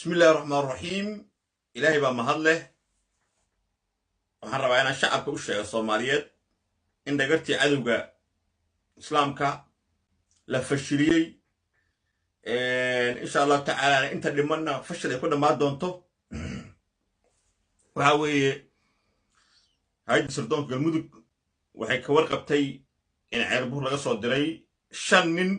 بسم الله الرحمن الرحيم. إلهي بقى مهله waxaan rabaa inaan shacabka u sheego Soomaaliyeed in dhagartii cadawga islaamka la fashiliyay insha Allah ta'ala inta dhimanna fashil ay ku dhamaan doonto waxa weeye hay'adda sirdoonka galmudug waxay ka warqabtay in ceerbuur laga soo diray 5 nin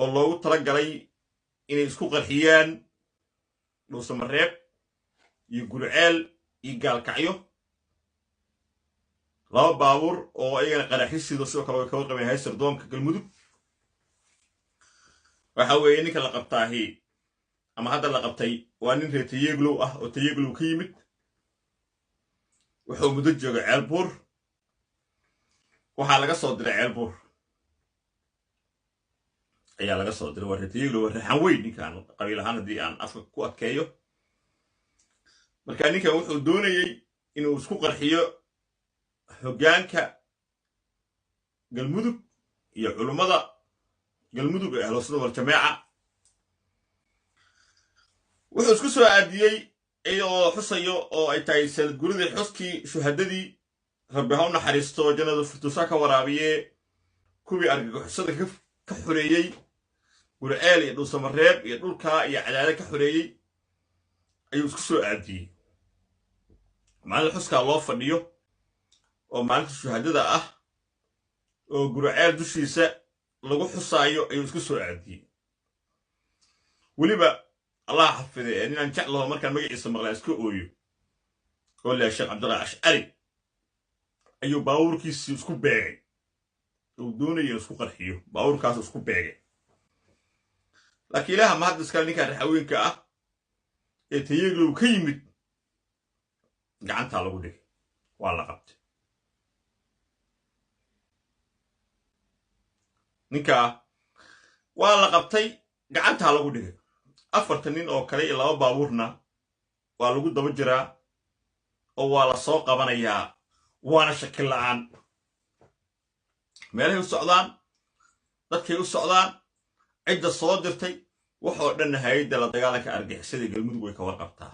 oo loogu talagalay inay isku qarxiyaan dhuusamareeb iyo gurceel iyo gaalkacyo laba baabuur oo ayagana qaraxisido sidoo kale way ka warqabeen hay'adda sirdoonka galmudug waxa weeye ninka la qabtaahi ama hadda la qabtay waa nin reer Tayaglow ah oo Tayaglow ka yimid wuxuu muddo joogay ceelbuur waxaa laga soo diray ceelbuur ayaa laga soo diray waa reer Tayaglow raxan weyn ninkan qabiil ahaan hadii aan afka ku adkeeyo marka ninkan wuxuu doonayay inuu isku qarxiyo hoggaanka galmudug iyo culimada galmudug ee ahlu sunna wal jamaa wuxuu isku soo aadiyay oo xusayo oo ay tahay sanad guridii xuskii shuhadadii rabbi ha u naxariisto jannada firtuusa ka waraabiye kuwii argagixisada ka xureeyay gurceel iyo dhuusamareeb iyo dhulka iyo cadaadad ka xureeyay ayuu isku soo aadiyay maalin xuska loo fadhiyo oo maalinta shuhadada ah oo gurceel dushiisa lagu xusaayo ayuu isku soo aadiyay waliba Allah xafiday inaan jeclaho markaan magaciisa maqlaan iska ooyo oo la Sheekh Cabdullah Ash'ari ayuu baawurkiisa isku beegay oo doonayay isku qarxiyo baawurkaas isku beegay laakiin ilaaha ma hadda iska ninka raxaweenka ah ee Tayaglow ka yimid gacanta lagu dhigay waa la qabtay ninka waa la qabtay gacanta lagu dhigay 4 nin oo kale iyo 2 baabuurna waa lagu daba jiraa oo waa la soo qabanayaa waana shakil la'aan meelahay u socdaan dadkay u socdaan cidda soo dirtay waxoo dhan hay'adda la dagaalanka argagixisada galmudug way ka warqabtaa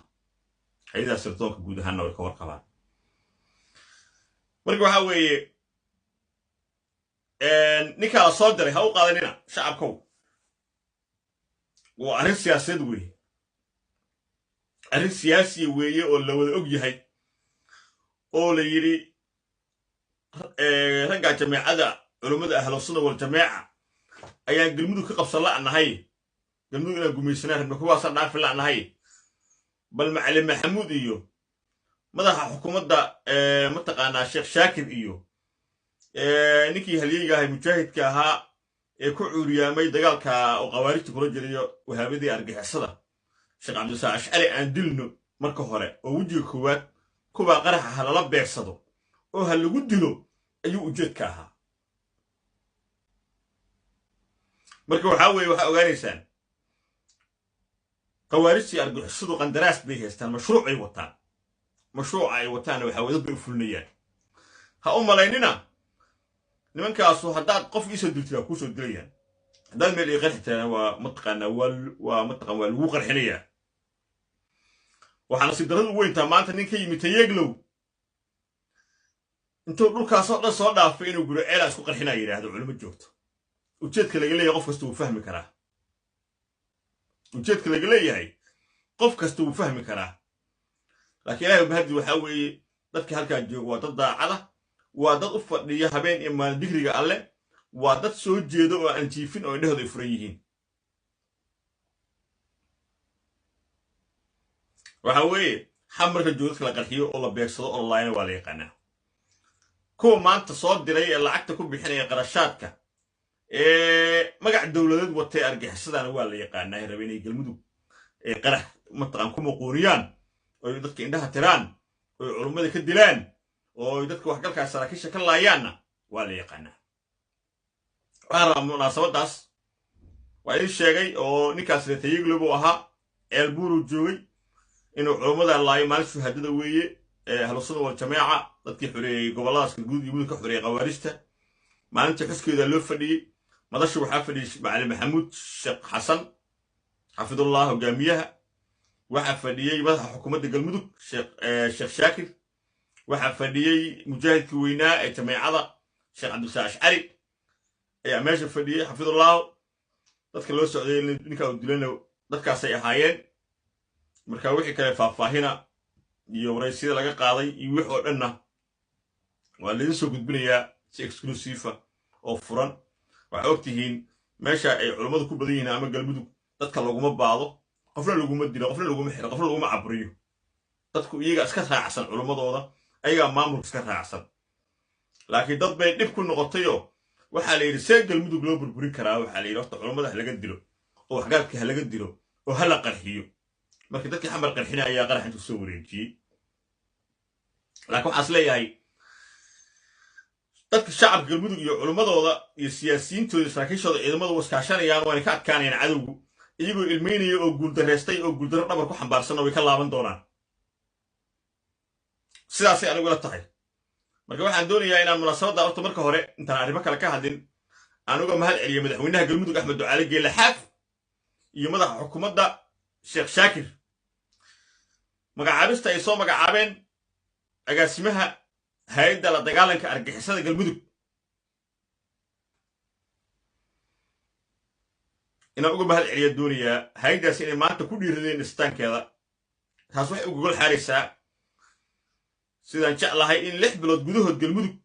hay'adda sirdoonka guud ahaan way ka warqabaan marka waxa weeye ninka la soo diray ha u qaadanina shacabkow waa arrin siyaasadeed weeye arrin siyaasi weeye oo la wada og yahay oo la yiri ragga jamaacada culimada ahlu sunna wal jamaa ayaan galmudug ka qabsan la'nahay galmudug inaan gumaysanaa rabna kuwaas dhaafin la'nahay bal macallin maxamuud iyo madaxa xukuumadda mataqaanaa Sheekh Shaakir iyo ninkii halyeeyga ahaa mujaahidka ahaa ee ku cuuriyaamay dagaalka oo qawaarijta kula jiriyo wahaabadii argagixisada Sheekh Cabdullah Ash'ari aan dilno marka hore oo wajiga koowaad kuba qaraxa halala beegsado oo hal lagu dilo ayuu ujeedka ahaa marka waxa weeye waxa ogaanaysaan qawaarijtii argagixisadu qandaraas bay haystaan mashruuc ay wataan waxa wada bay fulinayaan ha u malaynina nimankaasu haddaad qof iisoo dirtida ku soo dilayaan haddaad meel ay qarxitaan waa mataqaanaa waa lagu qarxinayaa waxaana si daradu weyntaa maanta nin ka yimid Tayaglow intuu dhulkaas oo dhan soo dhaafay inuu gurceel isku qarxinaa yiraahdo culimo joogto ujeedka laga leeyahay qof kasta uu fahmi karaa ujeedka laga leeyahay qof kasta uu fahmi karaa laakiin ilaahay bahadi waxa weeye dadka halkaan jooga waa dad daacada waa dad u fadhiya habeen iyo maalin digriga alle waa dad soo jeedo oo aan jiifin oo indhahooda furan yihiin waxa weeye xamarka joogta la qarxiyo oo la beegsado oo la waa la yaqaanaa kuwa maanta soo diray ee lacagta ku bixinaya qarashaadka magac dawladeed watay argagixisadana waa la yaqaanaa rabeenay galmudug ee qarax mataqaan ku maqooniyaan oo dadka indhaha tiraan oo culimada ka dilaan oo dadka wax galka saraakiisha ka laayaana waa la yaqaanaa waxa munaasabadaas waa in sheegay oo ninkaas reer Tayaglow buu ahaa ceelbuur joogay inuu culimada laayo maalin shuhadada weeye ahlu sunna wal jamaa dadkii xureeyay goboladaas guud iyo mudug ka xureeyay qawaarijta maalinta xuskeeda loo fadhiyay madashu waxaa fadhiyay macallin maxamuud Sheekh Xasan حفظ الله وجاميها وحفديي مدح حكومة قلمدك شيخ شاكر وحفديي مجاهد كويناء جماعة شيخ عبد الساعة أشعري يا ماشي فديي حفظ الله dadka loo socday ninka uu dilana dadkaas ay ahaayeen marka wixii kale faahfaahina iyo waraysiga laga qaaday iyo wix oo dhanna waa la soo gudbinayaa si exclusive oo furan waxa ogtihiin meesha ay culimadu ku badan yihiin ama galmudug dadka laguma baado qofna laguma dilo qofna laguma xiro qofna laguma cabriyo dadku iyaga iska raacsan culimadooda ayaga maamulka iska raacsan laakiin dad bay dib ku noqotayo waxa la yiri see galmudug loo burburin karaa waxa la yiri horta culimada laga dilo oo waxgaadka laga dilo oo hala qarxiyo markii dadkii xamar qarxina ayaa qarax intuu soo wareejiyay laakiin waxa leeyahay dadka shacabka galmudug iyo culimadooda iyo siyaasiyiintooda saraakiishooda ciidamada waskaashanayaan oo ay ka adkaanayaan cadowgu iyagoo ilmeynaya oo guuldareystay oo guuldaro dhabar ku xambaarsan oo way ka laaban doonaan sidaasay anigu la tahay marka waxaan doonayaa inaan munaasabada horta marka hore intaan arrimo kale ka hadlin anigu mahad celiyo madaxweynaha galmudug axmed ducaale geelle xaaf iyo madaxa xukuumadda sheekh shaakir magacaabista ay soo magacaabeen agaasimaha hay'adda la dagaalanka argixisada galmudug inaan uga mahad celiyo doonayaa hay'addaas inay maanta ku dhiiradeen dhistaankeeda taas waxay uga gol xaaraysaa sidaan jeclahay in 6 bilood gudahood galmudug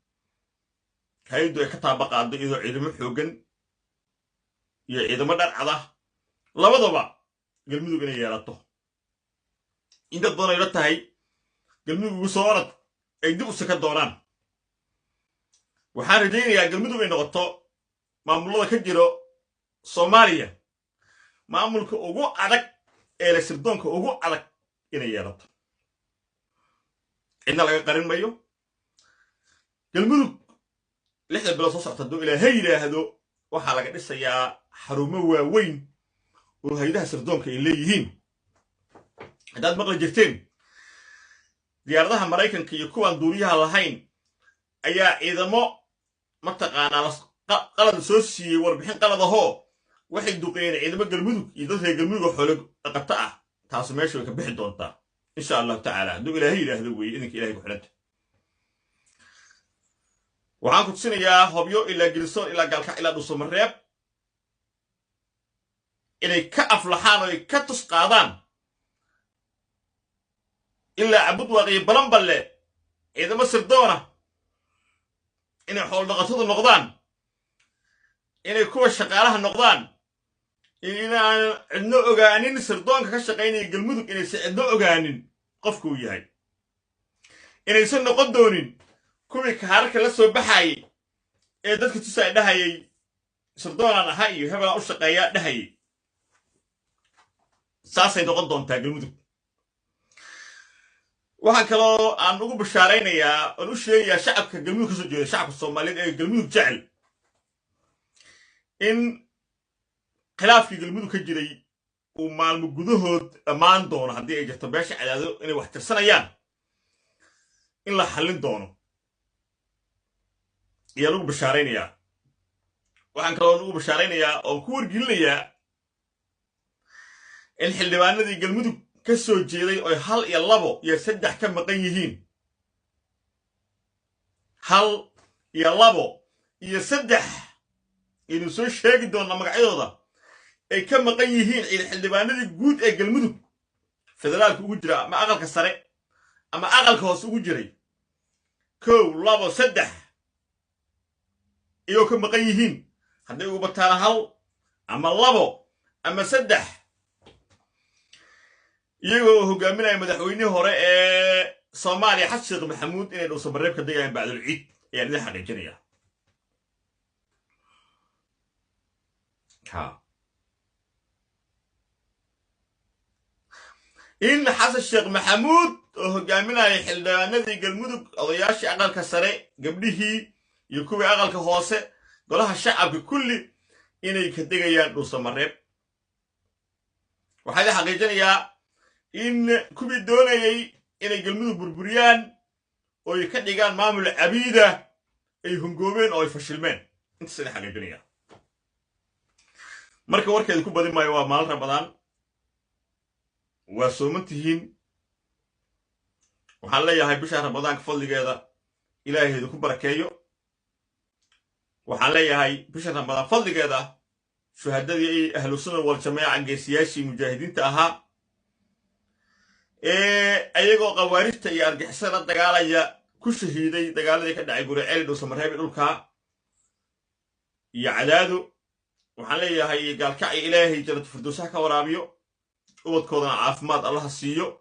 hay'addu ay ka taabaqaado iyadoo ciidamo xoogan iyo ciidamo dharcada labadaba galmudug inay yeelato inta doonay la tahay galmudug ugu soo orod ay dib u saka doonaan waxaan rajaynayaa galmudug ay noqoto maamulada ka jiro Soomaaliya maamulka ugu adag ee la sirdoonka ugu adag inay yeelato inna laga qarin mayo galmudug 6 bilood soo socota doo ilaahay yiraahdo waxa laga dhisayaa xarumo waaweyn oo hay'adaha sirdoonka ay leeyihiin hadaad maqla jirteen diyaaradaha Mareykanka iyo kuwan duuriyaha lahayn ayaa ciidamo mataqaanaa qalad soo siiyay warbixin qalad ahoo waxay duqeeyeen ciidamo galmudug iyo dadka galmudug xoolo dhaqata ah taas meesha way ka bixi doontaa insha Allah ta'ala doo ilaahay yiraahdo way idinka ilaahay ku xiranta waxaan ku tusinayaa hobyo ilaa geliso ilaa galka ilaa dhuso mareeb inay ka aflaxaan oo ka tus qaadaan ilaa abud waaqi balanballe ciidamo sirdoona inay xoolo dhaqatadu noqdaan inay kuwa shaqaalaha noqdaan inaan cidno ogaanin sirdoonka ka shaqeynaya galmudug inaysan cidno ogaanin qofku yahay inaysan noqon doonin kuwii kaarka la soo baxayay ee dadka tusay dhahayay sirdoonaan ahaa iyo hebel u shaqeeya dhahayay saasay noqon doontaa galmudug waxaan kaloo aan ugu bashaaraynayaa oo u sheegayaa shacabka galmudug ka soo jeeda shacabka Soomaaliyeed ee galmudug jecel in khilaafkii galmudug ka jiray uu maalmo gudahood dhammaan doono haddii ay jirto beesha cadaado inay wax tirsanayaan in la xallin doono iyo lagu bashaaraynayaa waxaan kaloo ugu bashaaraynayaa oo ku wargelinayaa in xildhibaanadii galmudug ka soo jeeday oo 1 iyo 2 iyo 3 ka maqan yihiin 1 iyo 2 iyo 3 inuu soo sheegi doono magacyadooda ay ka maqan yihiin xildhibaanadii guud ee galmudug federaalka ugu jira ama aqalka sare ama aqalka hoose ugu jiray 1 2 3 iyo ka maqan yihiin hadday ugu bataan 1 ama 2 ama 3 iyagoo hogaaminaya madaxweynihii hore ee Soomaaliya Xasan Sheekh Maxamuud inay dhuuso bareeb ka degayaan bacdul ciid ayaan idin xaqiijinayaa in Xasan Sheekh Maxamuud oo hogaaminaya xildhibaanadii galmudug odayaashii aqalka sare gabdhihii iyo kuwii aqalka hoose golaha shacabka kulli inay ka degayaan dhuuso mareeb waxay xaqiijinayaa in kuwii doonayay inay galmudug burburiyaan oo ay ka dhigaan maamul cabiida ay hungoobeen oo ay fashilmeen inta sida xaqiijinaya marka warkeedu ku badin maayo waa maalin Ramadaan وسومنتهين وحلا يا هاي بشهر رمضان كفضل جادا إلهي هذا كبر كيو وحلا يا هاي بشهر رمضان فضل جادا شهداء أهل السنة والجماعة عن سياسي مجاهدين تاها أيقو قوارثة يا أرجع سنة دجالة يا كشهيدي دجالة ذيك دعي يقول عيل وسمرها بيقولك يا عدادو وحلا يا هاي قال كعي إلهي جلت فردوسها كورابيو وذكرنا عافمات الله السيو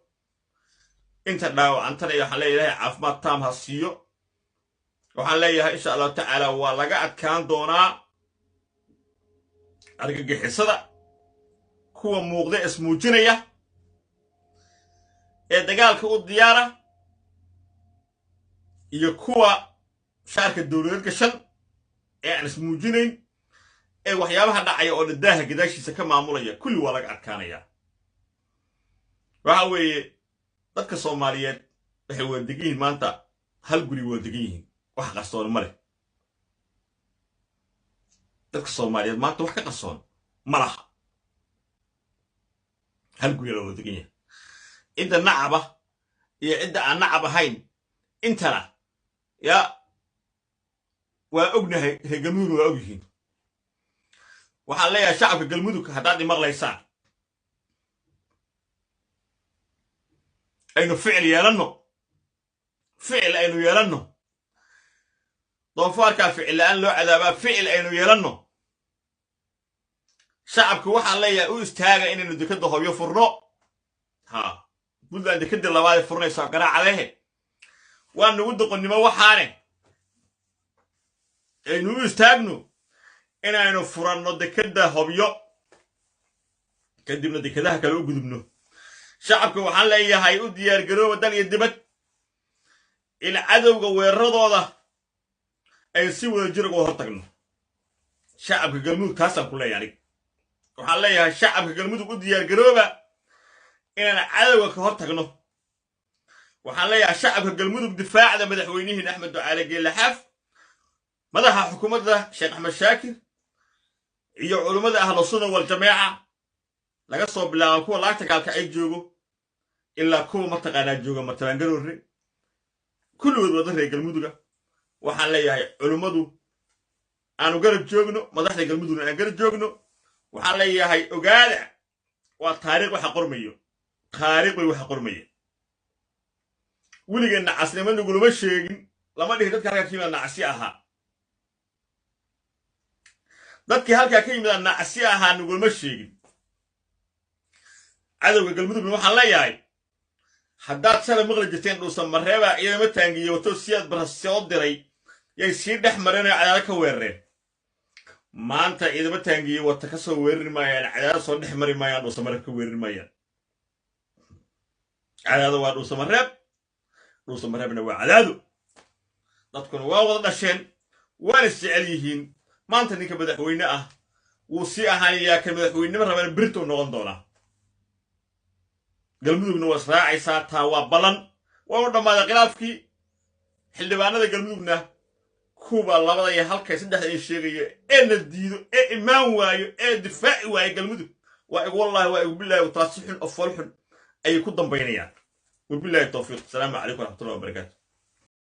انت داو انتنا يا حلا إلهي عافمات تام هالسيو وحلا يا إن شاء الله تعالى ولقعت كان دونا أرجع حسدا كوا موقع اسمه جنية دجال كود ديارة يكوا شارك الدولار كشل يعني اسمه جنين وحيابها دعية أو الداهة قداش يسكن معمولية كل ولقعت كان يا وحوي dadka Soomaaliyeed waxay wadagiin maanta hal guri wadagiin wax qarsoon ma leh dadka Soomaaliyeed maanta wax ka qarsoon ma laha hal guri la wadagiin inta nacaba iyo inta aan nacab ahayn intana ya waa ognahay reegamuhu waa ogyihiin waxaan leeyahay shacabka galmudug haddaad maqlaysaan aynu ficil yeelano ficil aynu yeelano doofaarka ficil la'aan loo cadaabaa ficil aynu yeelano shacabku waxaan leeyahay u istaaga inaynu dekada hobyo furno ha buntland dekada labaad furnaysa garaacalehe waa nagu doqonnimo waxaane aynu u istaagno inaynu furanno dekada hobyo kadibna dekadaha kale u gudubno shacabku waxaan leeyahay u diyaar garooba dal iyo dibad in cadowga weeraradooda ay si wada jir uga hortagno shacabka galmudug taasaan ku leeyahay waxaan leeyahay shacabka galmudug u diyaar garooba inaan cadowga ka hortagno waxaan leeyahay shacabka galmudug difaacda madaxweynihiin Axmed Ducaale Geelle Xaaf madaxa xukuumadda Sheekh Axmed Shaakir iyo culimada ahlu sunna wal jamaa laga soo bilaabo kuwa laagta gaalka ay joogo ilaa kuwa mataqaanaa jooga martabangaroorre kulligood wada reer galmuduga waxaan leeyahay culimadu aanu garab joogno madaxda galmudugna aan garab joogno waxaan leeyahay ogaada waa taariikh waxa qormayo taariikh way waxa qormayo weligeena casnimo nagulama sheegin lama dhihi dadka halka kiima nacsi ahaa dadkii halka ka yimid nacsi ahaa nagulama sheegin cadowga galmudugna waxaan leeyahay haddaad shalay maqli jirteen dhuusan mareeba ciidamo taangiyo wato siyaad barasoo diray yay sii dhex mareen cadaala ka weerareen maanta ciidamo taangiyo wata ka soo weerari maayaan cadaala soo dhex mari maayaan dhuusan mareeb ka weerari maayaan cadaada waa dhuusan mareebna waa cadaado dadkuna waa wada dhasheen waana isjecel yihiin maanta ninka madaxweyne ah wuu sii ahaanayaa ka madaxweynenimo rabana berito noqon doonaa galmudugna waa israacaysaa taa waa balan waa u dhammaaday khilaafkii xildhibaanada galmudugna kuwa labada iyo halkay saddexda ay sheegayo ee la diido ee imaan waayo ee difaaci waayo galmudug waa igu wallahi waa igu billahi wataasixun oo foolxun ayay ku dambaynayaan wabillahi tawfiiq asalaamu calaykum waraxmatullahi wabarakaatu